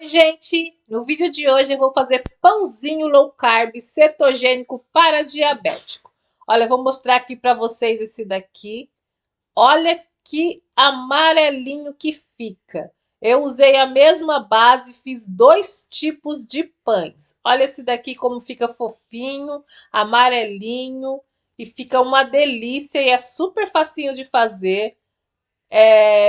Gente, no vídeo de hoje eu vou fazer pãozinho low carb cetogênico para diabético. Olha, eu vou mostrar aqui para vocês esse daqui. Olha que amarelinho que fica. Eu usei a mesma base, fiz dois tipos de pães. Olha esse daqui como fica fofinho, amarelinho e fica uma delícia e é super facinho de fazer.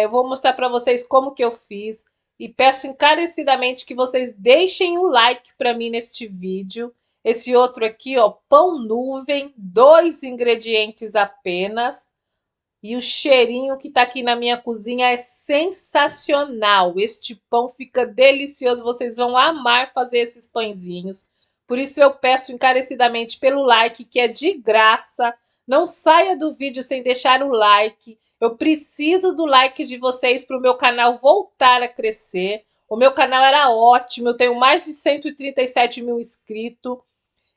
Eu vou mostrar para vocês como que eu fiz e peço encarecidamente que vocês deixem o like para mim neste vídeo. Esse outro aqui, ó, pão nuvem, 2 ingredientes apenas. E o cheirinho que tá aqui na minha cozinha é sensacional. Este pão fica delicioso, vocês vão amar fazer esses pãezinhos. Por isso eu peço encarecidamente pelo like, que é de graça. Não saia do vídeo sem deixar o like. Eu preciso do like de vocês para o meu canal voltar a crescer. O meu canal era ótimo, eu tenho mais de 137 mil inscritos.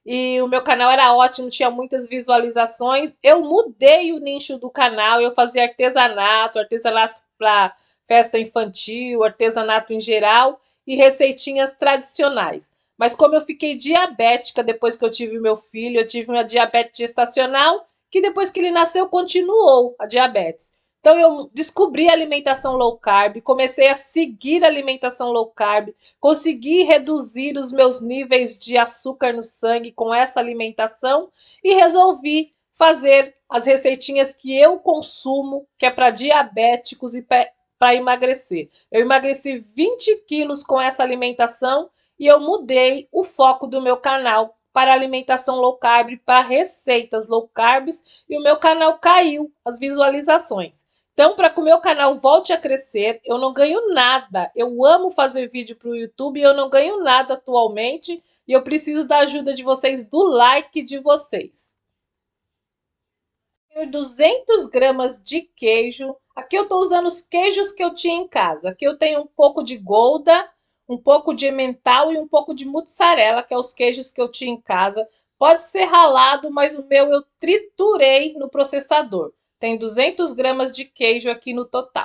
E o meu canal era ótimo, tinha muitas visualizações. Eu mudei o nicho do canal, eu fazia artesanato, artesanato para festa infantil, artesanato em geral e receitinhas tradicionais. Mas como eu fiquei diabética depois que eu tive meu filho, eu tive uma diabetes gestacional, que depois que ele nasceu continuou a diabetes. Então eu descobri a alimentação low carb, comecei a seguir a alimentação low carb, consegui reduzir os meus níveis de açúcar no sangue com essa alimentação e resolvi fazer as receitinhas que eu consumo, que é para diabéticos e para emagrecer. Eu emagreci 20 quilos com essa alimentação e eu mudei o foco do meu canal para alimentação low carb, para receitas low carbs, e o meu canal caiu as visualizações. Então, para que o meu canal volte a crescer, eu não ganho nada. Eu amo fazer vídeo para o YouTube e eu não ganho nada atualmente. E eu preciso da ajuda de vocês, do like de vocês. 200 gramas de queijo. Aqui eu estou usando os queijos que eu tinha em casa. Aqui eu tenho um pouco de Gouda, um pouco de Emmental e um pouco de mussarela, que é os queijos que eu tinha em casa. Pode ser ralado, mas o meu eu triturei no processador. Tem 200 gramas de queijo aqui no total.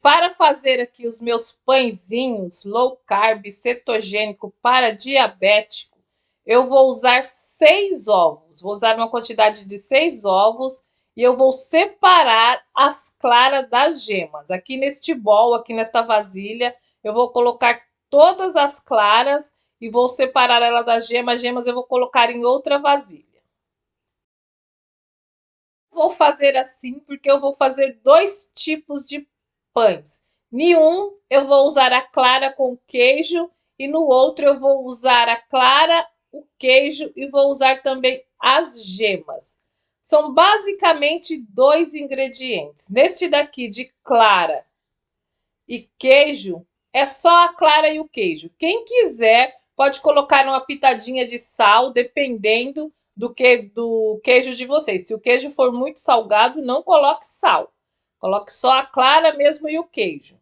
Para fazer aqui os meus pãezinhos low carb cetogênico para diabético, eu vou usar 6 ovos. Vou usar uma quantidade de 6 ovos e eu vou separar as claras das gemas. Aqui neste bol, aqui nesta vasilha, eu vou colocar todas as claras e vou separar ela das gemas. As gemas eu vou colocar em outra vasilha. Vou fazer assim porque eu vou fazer dois tipos de pães. Em um eu vou usar a clara com queijo e no outro eu vou usar a clara, o queijo e vou usar também as gemas. São basicamente 2 ingredientes. Neste daqui de clara e queijo, é só a clara e o queijo. Quem quiser pode colocar uma pitadinha de sal, dependendo do queijo de vocês. Se o queijo for muito salgado, não coloque sal. Coloque só a clara mesmo e o queijo.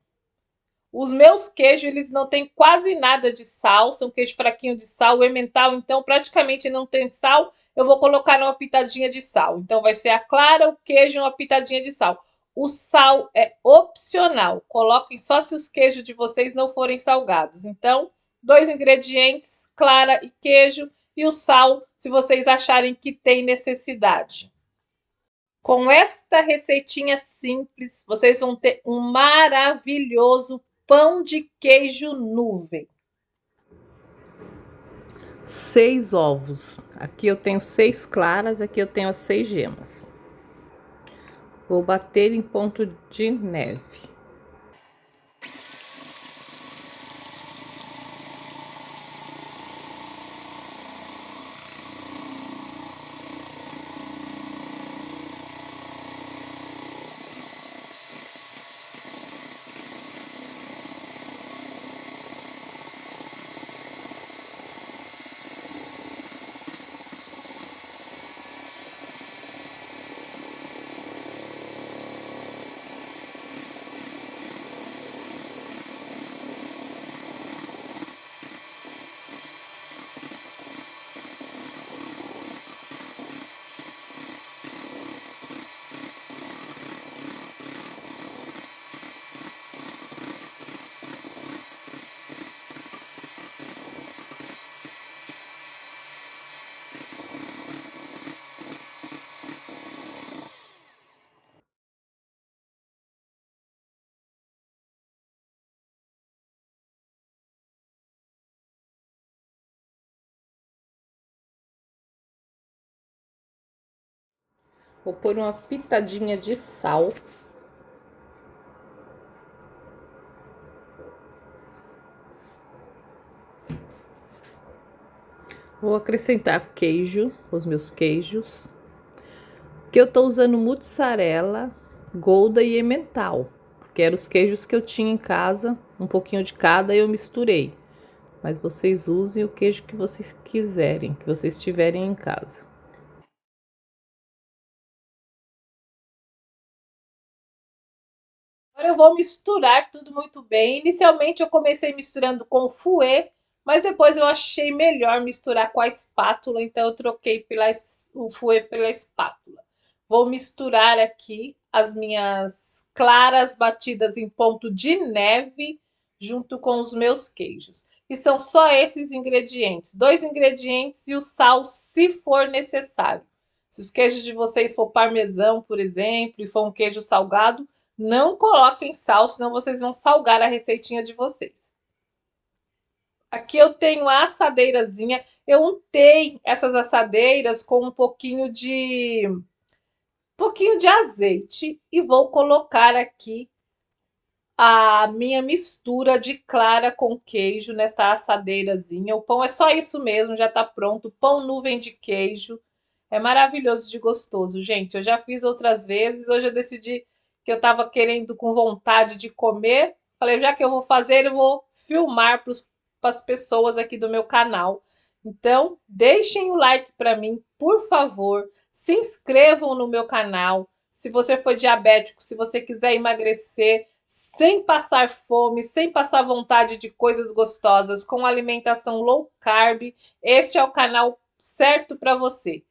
Os meus queijos, eles não têm quase nada de sal, são queijo fraquinho de sal. O Emmental, então, praticamente não tem sal. Eu vou colocar uma pitadinha de sal. Então, vai ser a clara, o queijo e uma pitadinha de sal. O sal é opcional. Coloquem só se os queijos de vocês não forem salgados. Então, 2 ingredientes, clara e queijo, e o sal, se vocês acharem que tem necessidade. Com esta receitinha simples, vocês vão ter um maravilhoso pão de queijo nuvem. 6 ovos. Aqui eu tenho 6 claras, aqui eu tenho as 6 gemas. Vou bater em ponto de neve. Vou pôr uma pitadinha de sal. Vou acrescentar queijo, os meus queijos. Que eu tô usando mussarela, Gouda e Emmental, que eram os queijos que eu tinha em casa, um pouquinho de cada e eu misturei. Mas vocês usem o queijo que vocês quiserem, que vocês tiverem em casa. Agora eu vou misturar tudo muito bem. Inicialmente eu comecei misturando com o fouet, mas depois eu achei melhor misturar com a espátula, então eu troquei o fouet pela espátula. Vou misturar aqui as minhas claras batidas em ponto de neve junto com os meus queijos. E são só esses ingredientes, dois ingredientes e o sal, se for necessário. Se os queijos de vocês for parmesão, por exemplo, e for um queijo salgado, não coloquem sal, senão vocês vão salgar a receitinha de vocês. Aqui eu tenho a assadeirazinha. Eu untei essas assadeiras com um pouquinho de azeite e vou colocar aqui a minha mistura de clara com queijo nesta assadeirazinha. O pão é só isso mesmo, já tá pronto. Pão nuvem de queijo. É maravilhoso de gostoso, gente. Eu já fiz outras vezes, hoje eu decidi que eu tava querendo com vontade de comer. Falei, já que eu vou fazer, eu vou filmar para as pessoas aqui do meu canal. Então, deixem o like para mim, por favor. Se inscrevam no meu canal. Se você for diabético, se você quiser emagrecer, sem passar fome, sem passar vontade de coisas gostosas, com alimentação low carb, este é o canal certo para você.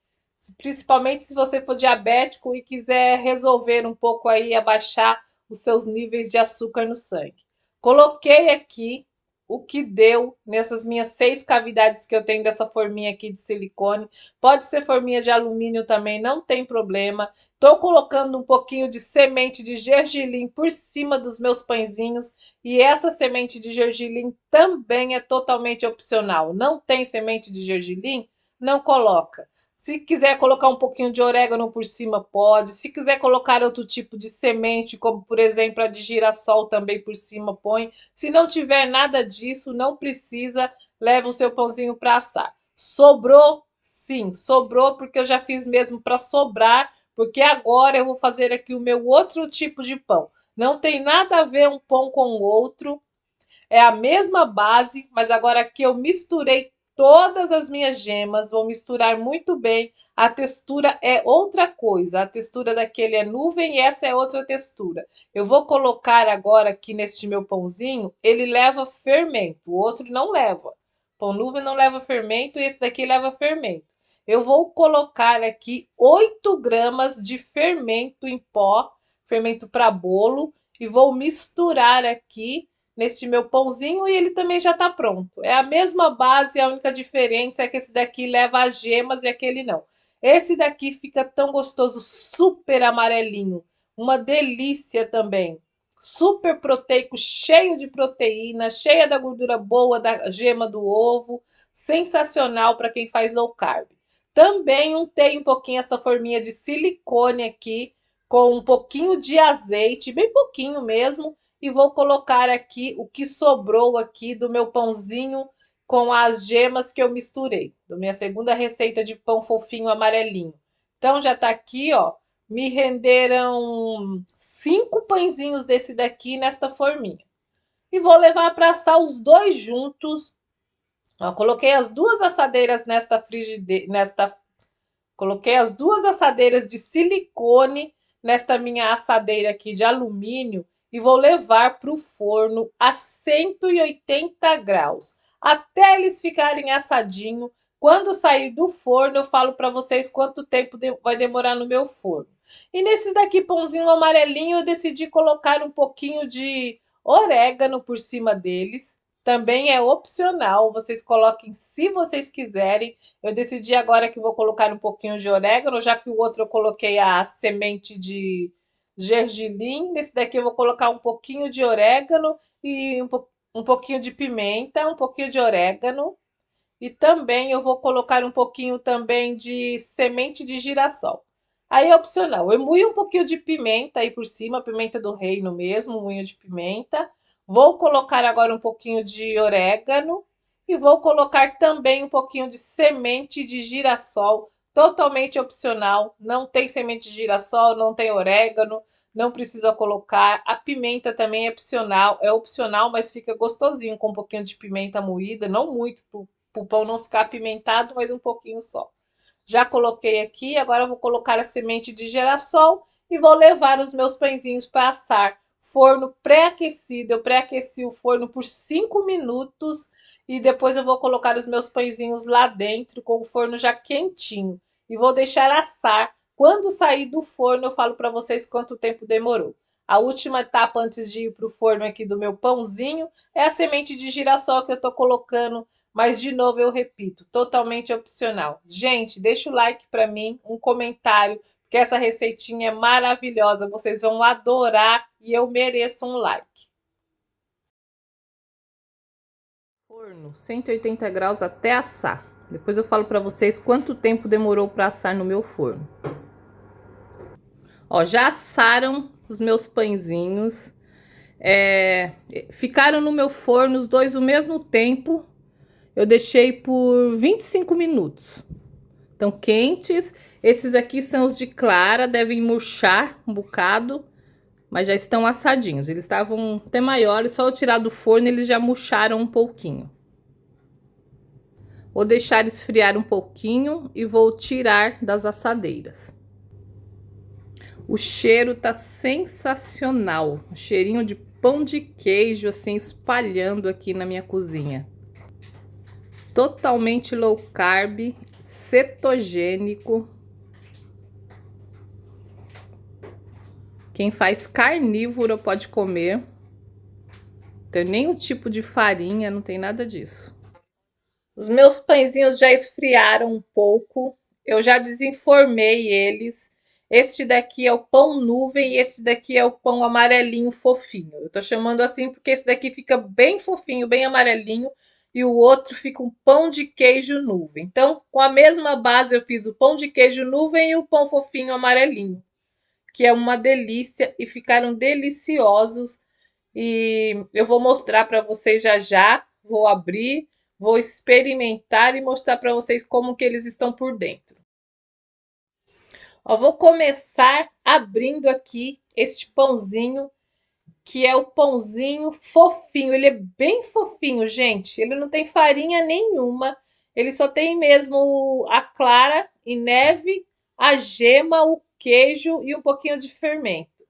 Principalmente se você for diabético e quiser resolver um pouco aí, abaixar os seus níveis de açúcar no sangue. Coloquei aqui o que deu nessas minhas 6 cavidades que eu tenho dessa forminha aqui de silicone. Pode ser forminha de alumínio também, não tem problema. Tô colocando um pouquinho de semente de gergelim por cima dos meus pãezinhos. E essa semente de gergelim também é totalmente opcional. Não tem semente de gergelim? Não coloca. Se quiser colocar um pouquinho de orégano por cima, pode. Se quiser colocar outro tipo de semente, como por exemplo a de girassol também por cima, põe. Se não tiver nada disso, não precisa, leva o seu pãozinho para assar. Sobrou? Sim, sobrou porque eu já fiz mesmo para sobrar, porque agora eu vou fazer aqui o meu outro tipo de pão. Não tem nada a ver um pão com o outro, é a mesma base, mas agora aqui eu misturei todas as minhas gemas, vou misturar muito bem. A textura é outra coisa, a textura daquele é nuvem e essa é outra textura. Eu vou colocar agora aqui neste meu pãozinho, ele leva fermento, o outro não leva. Pão nuvem não leva fermento e esse daqui leva fermento. Eu vou colocar aqui 8 gramas de fermento em pó, fermento para bolo, e vou misturar aqui neste meu pãozinho e ele também já está pronto. É a mesma base, a única diferença é que esse daqui leva as gemas e aquele não. Esse daqui fica tão gostoso, super amarelinho, uma delícia também. Super proteico, cheio de proteína, cheia da gordura boa da gema do ovo, sensacional para quem faz low carb. Também untei um pouquinho essa forminha de silicone aqui, com um pouquinho de azeite, bem pouquinho mesmo, e vou colocar aqui o que sobrou aqui do meu pãozinho com as gemas que eu misturei, da minha segunda receita de pão fofinho amarelinho. Então já tá aqui, ó, me renderam 5 pãezinhos desse daqui nesta forminha. E vou levar para assar os dois juntos. Ó, coloquei as duas assadeiras nesta frigideira, coloquei as duas assadeiras de silicone nesta minha assadeira aqui de alumínio e vou levar para o forno a 180 graus, até eles ficarem assadinho. Quando sair do forno, eu falo para vocês quanto tempo vai demorar no meu forno. E nesses daqui, pãozinho amarelinho, eu decidi colocar um pouquinho de orégano por cima deles. Também é opcional, vocês coloquem se vocês quiserem. Eu decidi agora que vou colocar um pouquinho de orégano, já que o outro eu coloquei a semente de gergelim. Nesse daqui eu vou colocar um pouquinho de orégano e um pouquinho de pimenta, um pouquinho de orégano. E também eu vou colocar um pouquinho também de semente de girassol. Aí é opcional. Eu moio um pouquinho de pimenta aí por cima, pimenta do reino mesmo, moinho de pimenta. Vou colocar agora um pouquinho de orégano e vou colocar também um pouquinho de semente de girassol, totalmente opcional. Não tem semente de girassol, não tem orégano, não precisa colocar. A pimenta também é opcional, mas fica gostosinho com um pouquinho de pimenta moída, não muito, para o pão não ficar apimentado, mas um pouquinho só. Já coloquei aqui, agora eu vou colocar a semente de girassol e vou levar os meus pãezinhos para assar. Forno pré-aquecido, eu pré-aqueci o forno por 5 minutos e depois eu vou colocar os meus pãezinhos lá dentro com o forno já quentinho e vou deixar assar. Quando sair do forno, eu falo para vocês quanto tempo demorou. A última etapa antes de ir para o forno aqui do meu pãozinho é a semente de girassol que eu estou colocando, mas de novo eu repito, totalmente opcional. Gente, deixa o like para mim, um comentário, porque essa receitinha é maravilhosa, vocês vão adorar e eu mereço um like. Forno 180 graus até assar. Depois eu falo para vocês quanto tempo demorou para assar no meu forno. Ó, já assaram os meus pãezinhos. Ficaram no meu forno os dois o mesmo tempo. Eu deixei por 25 minutos. Estão quentes. Esses aqui são os de clara, devem murchar um bocado, mas já estão assadinhos. Eles estavam até maiores, só eu tirar do forno eles já murcharam um pouquinho. Vou deixar esfriar um pouquinho e vou tirar das assadeiras. O cheiro tá sensacional, um cheirinho de pão de queijo assim espalhando aqui na minha cozinha. Totalmente low carb, cetogênico. Quem faz carnívoro pode comer. Não tem nenhum tipo de farinha, não tem nada disso. Os meus pãezinhos já esfriaram um pouco, eu já desenformei eles. Este daqui é o pão nuvem e esse daqui é o pão amarelinho fofinho. Eu tô chamando assim porque esse daqui fica bem fofinho, bem amarelinho, e o outro fica um pão de queijo nuvem. Então, com a mesma base, eu fiz o pão de queijo nuvem e o pão fofinho amarelinho, que é uma delícia e ficaram deliciosos. E eu vou mostrar para vocês já já, vou abrir, vou experimentar e mostrar para vocês como que eles estão por dentro. Ó, vou começar abrindo aqui este pãozinho, que é o pãozinho fofinho. Ele é bem fofinho, gente. Ele não tem farinha nenhuma. Ele só tem mesmo a clara e neve, a gema, o queijo e um pouquinho de fermento.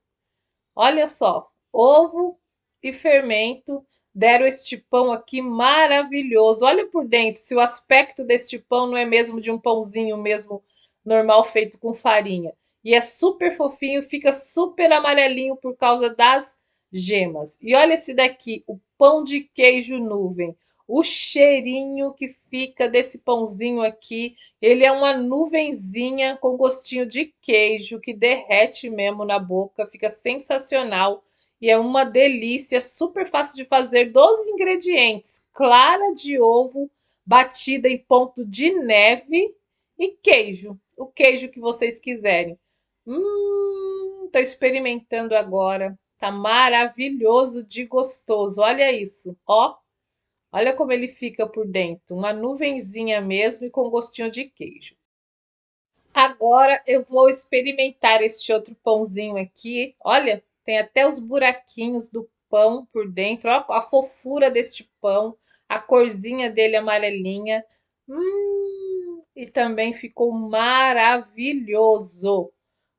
Olha só, ovo e fermento deram este pão aqui maravilhoso. Olha por dentro, se o aspecto deste pão não é mesmo de um pãozinho mesmo normal feito com farinha. E é super fofinho, fica super amarelinho por causa das gemas. E olha esse daqui, o pão de queijo nuvem. O cheirinho que fica desse pãozinho aqui, ele é uma nuvenzinha com gostinho de queijo que derrete mesmo na boca, fica sensacional e é uma delícia, super fácil de fazer. 12 ingredientes: clara de ovo batida em ponto de neve e queijo, o queijo que vocês quiserem. Tô experimentando agora. Tá maravilhoso de gostoso. Olha isso, ó. Olha como ele fica por dentro, uma nuvenzinha mesmo e com gostinho de queijo. Agora eu vou experimentar este outro pãozinho aqui. Olha, tem até os buraquinhos do pão por dentro. Olha a fofura deste pão, a corzinha dele amarelinha. E também ficou maravilhoso.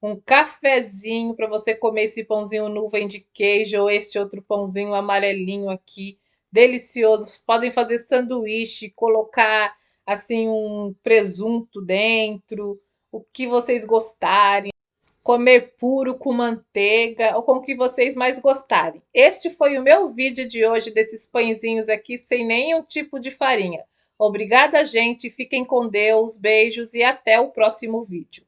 Um cafezinho para você comer esse pãozinho nuvem de queijo ou este outro pãozinho amarelinho aqui. Delicioso. Vocês podem fazer sanduíche, colocar assim um presunto dentro, o que vocês gostarem. Comer puro com manteiga ou com o que vocês mais gostarem. Este foi o meu vídeo de hoje desses pãezinhos aqui sem nenhum tipo de farinha. Obrigada, gente. Fiquem com Deus. Beijos e até o próximo vídeo.